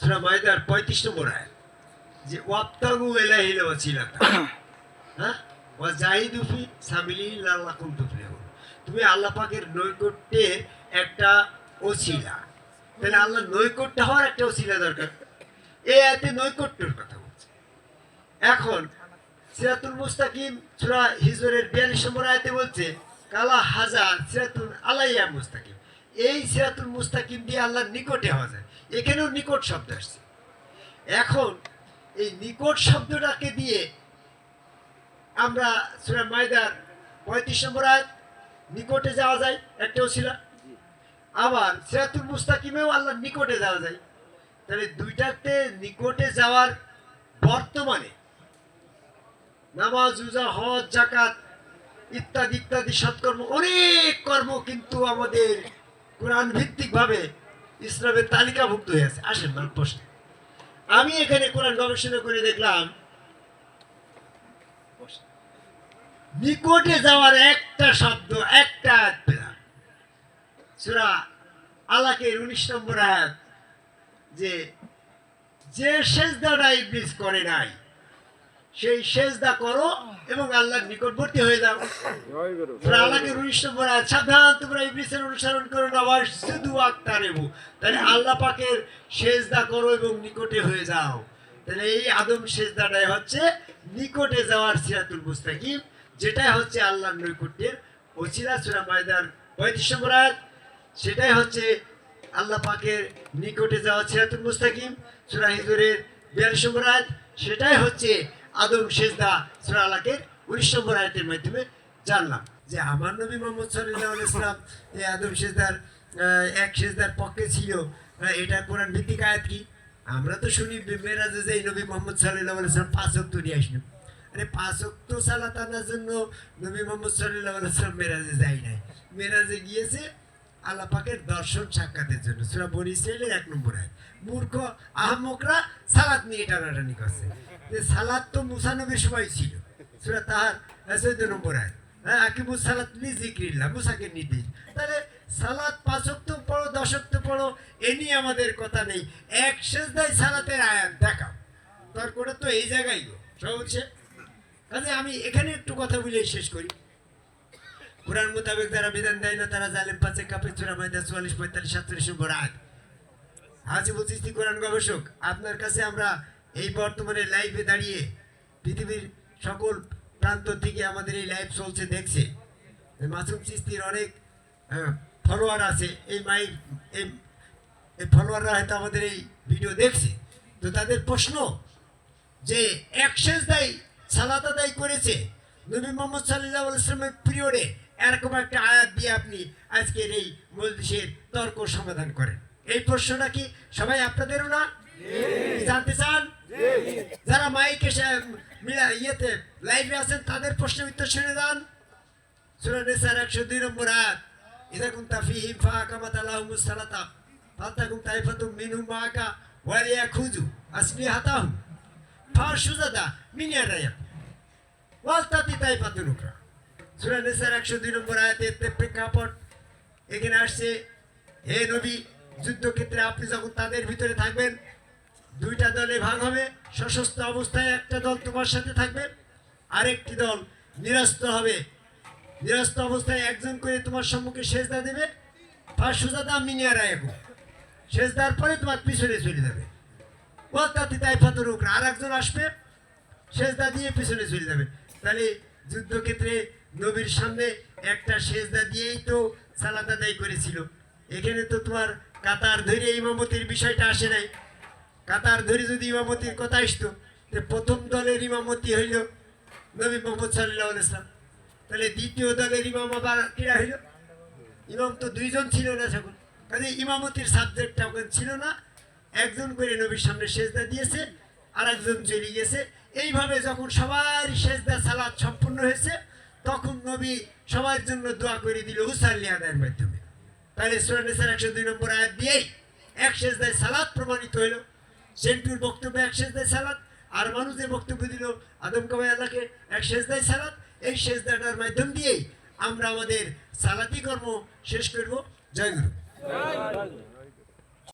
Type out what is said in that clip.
সূরা মাইদার 35 নম্বর আয়াত যে ওয়াবতাগু ইলাইহিল ওয়াসিলাতা, হ্যাঁ, ওয়া জাহিদু ফি সাবিলিল্লাহি লাআল্লাকুম তুফলিহুন। তুমি আল্লাহ পাকের নৈকট্যের একটা ওসিলা, তাহলে আল্লাহর নৈকট্য হওয়ার একটা ওসিলা দরকার। এই আয়াতে নৈকট্যের কথা বলছে। এখন সিরাতুল মুস্তাকিম সূরা হিজরের 42 নম্বর আয়াতে বলছে কালা হাজা সিরাতুল আলাইয়া মুস্তাকিম। এই সিরাতুল মুস্তাকিম দিয়ে আল্লাহর নিকটে হওয়া যায়, এখানেও নিকট শব্দ আসছে। এখন এই নিকট শব্দটাকে দিয়ে আমরা সূরা মাইদার 35 নম্বর আয়াত নিকটে যাওয়া যায় একটা ওসিলা, আবার সিরাতুল মুস্তাকিমেও আল্লাহর নিকটে যাওয়া যায়। তাহলে দুইটাতে নিকটে যাওয়ার বর্তমানে নামাজ, রোজা, হজ, যাকাত ইত্যাদি ইত্যাদি সৎকর্ম, অনেক কর্ম কিন্তু আমাদের কোরআন ভিত্তিক ভাবে ইসলামের তালিকাভুক্ত হয়ে আছে। আসেন না প্রশ্ন, আমি এখানে কোরআন গবেষণা করে দেখলাম নিকটে যাওয়ার একটা শব্দ একটা আয়াত পেলাম সূরা আলাকের 19 নম্বর আয়াত, যে সেজদাটা ইবলিস করে নাই সেই সেজদা করো এবং আল্লাহর নিকটবর্তী হয়ে যাও। সূরা আলাকের 19 নম্বর আয়াত, সাবধান তোমরা ইবলিসের অনুসরণ করো না, ওয়াসজুদু ওয়াক্তারিবু। তাহলে আল্লাহ পাকের সেজদা করো এবং নিকটে হয়ে যাও। তাহলে এই আদম সেজদাটাই হচ্ছে নিকটে যাওয়ার সিরাতুল মুস্তাকিম, যেটাই হচ্ছে আল্লাহর নৈকট্যের ওসিলা। সূরা মাইদার 35 নম্বর আয়াত, সেটাই হচ্ছে আল্লাহ পাকের নিকটে যাওয়া সিরাতুল মুস্তাকিম। সূরা হিজরের 42 নম্বর আয়াত, সেটাই হচ্ছে আদম সেজদা। সূরা আলাকের 19 নম্বর আয়াতের মাধ্যমে জানলাম যে আমার নবী মুহাম্মদ সাল্লাল্লাহু আলাইহি ওয়াসাল্লাম এই আদম সেজদার এক সেজদার পক্ষে ছিল। এটা কোরআন ভিত্তিক আয়াত কি? আমরা তো শুনি মেরাজে যে নবী মুহাম্মদ সাল্লাল্লাহু আলাইহি ওয়াসাল্লাম 5 ওয়াক্ত নিয়ে আসলেন। আরে 5 ওয়াক্ত সালাত আনার জন্য নবী মুহাম্মদ সাল্লাল্লাহু আলাইহি ওয়াসাল্লাম মেরাজে যায় নাই। মেরাজে গিয়েছে আল্লাহ পাকের দর্শন সাক্ষাতের জন্য। সূরা বনী ইসরাঈলের 1 নম্বর আয়াত। মূর্খ আহমকরা সালাত নিয়ে টানাটানি করছে যে সালাত তো মুসা নবীর সময় ছিল। সূরা তাহার 14 নম্বর আয়াত, হ্যাঁ, আকিমুস সালাত লিযিকরিল্লাহ, মুসাকে নির্দেশ। তাহলে সালাত 5 ওয়াক্ত পড়ো 10 ওয়াক্ত পড়ো এ নিয়ে আমাদের কথা নেই। এক সেজদায় সালাতের আয়াত দেখাও, তর্কটা তো এই জায়গায় গো সহজে। কাজে আমি এখানে একটু কথা বলে শেষ করি। কোরআন মোতাবেক যারা বিধান দেয় না তারা জালেম, পাঁচে কাফের। সূরা মাইদা 44, 45, 47 নম্বর আয়াত। হাজী বলছি কোরআন গবেষক, আপনার কাছে আমরা এই বর্তমানে লাইভে দাঁড়িয়ে পৃথিবীর সকল প্রান্ত থেকে আমাদের এই লাইভ চলছে দেখছে। মাসুম চিস্তির অনেক ফলোয়ার আছে, এই ফলোয়াররা হয়তো আমাদের এই ভিডিও দেখছে। তো তাদের প্রশ্ন যে এক সেজদায় সালাত আদায় করেছে নবী মুহাম্মদ সাল্লাল্লাহু আলাইহি ওয়াসাল্লামের পিরিয়ডে, এরকম একটা আয়াত দিয়ে আপনি আজকের এই মজলিসের তর্ক সমাধান করেন। এই প্রশ্নটা কি সবাই আপনাদেরও না? জানতে চান? যারা মাইকে ইয়েতে লাইভে আছেন তাদের প্রশ্নের উত্তর শুনে যান। সূরা নিসার 102 নম্বর আয়াত, ইযা কুনতা ফীহিম ফাআকামাতা লাহুমুস সালাতা ফাতাকুম তাইফাতুম মিনহুম মাআকা ওয়া লিয়াখুযু আসলিহাতাহুম ফাশুজাদা মিন ইয়ারায়া ওয়ালতাতি তাইফাতুন উখরা। সূরা নিসার 102 নম্বর আয়াতের প্রেক্ষাপট এখানে আসছে, হে নবী, যুদ্ধক্ষেত্রে আপনি যখন তাদের ভিতরে থাকবেন, দুইটা দলে ভাগ হবে। সশস্ত্র অবস্থায় একটা দল তোমার সাথে থাকবে, আরেকটি দল নিরস্ত্র হবে। নিরস্ত্র অবস্থায় একজন করে তোমার সম্মুখে সেজদা দেবে। ফাশুজাদা মিন ইয়ারায়াকুম, সেজদার পরে তোমার পিছনে চলে যাবে। ওয়ালতাতি তাইফাতুন উখরা, আরেকজন আসবে সেজদা দিয়ে পিছনে চলে যাবে। তাহলে যুদ্ধক্ষেত্রে নবীর সামনে একটা সেজদা দিয়েই তো সালাত আদায় করেছিল। এখানে তো তোমার কাতার ধরে ইমামতির বিষয়টা আসে নাই। কাতার ধরে যদি ইমামতির কথা আসতো, প্রথম দলের ইমামতি হইল নবী মুহাম্মদ সাল্লাল্লাহু আলাইহি ওয়াসাল্লাম, তাহলে দ্বিতীয় দলের ইমাম আবার কিরা হইল? ইমাম তো দুইজন ছিল না তখন, কাজে ইমামতির সাবজেক্টটা ওখানে ছিল না। একজন করে নবীর সামনে সেজদা দিয়েছে, আর একজন চলে গেছে। এইভাবে যখন সবার সেজদা সালাত সম্পূর্ণ হয়েছে, তখন নবী সবার জন্য দোয়া করে দিল হুসাল্লি আদায়ের মাধ্যমে। তাহলে সূরা নিসার 102 নম্বর আয়াত দিয়েই এক সেজদায় সালাত প্রমাণিত হইল। সেন্টুর বক্তব্য এক সেজদায় সালাত, আর মানুষের বক্তব্য দিল আদম কাবাই আল্লাহকে এক সেজদায় সালাত। এই সেজদাটার মাধ্যম দিয়েই আমরা আমাদের সালাতি কর্ম শেষ করব। জয় গুরু।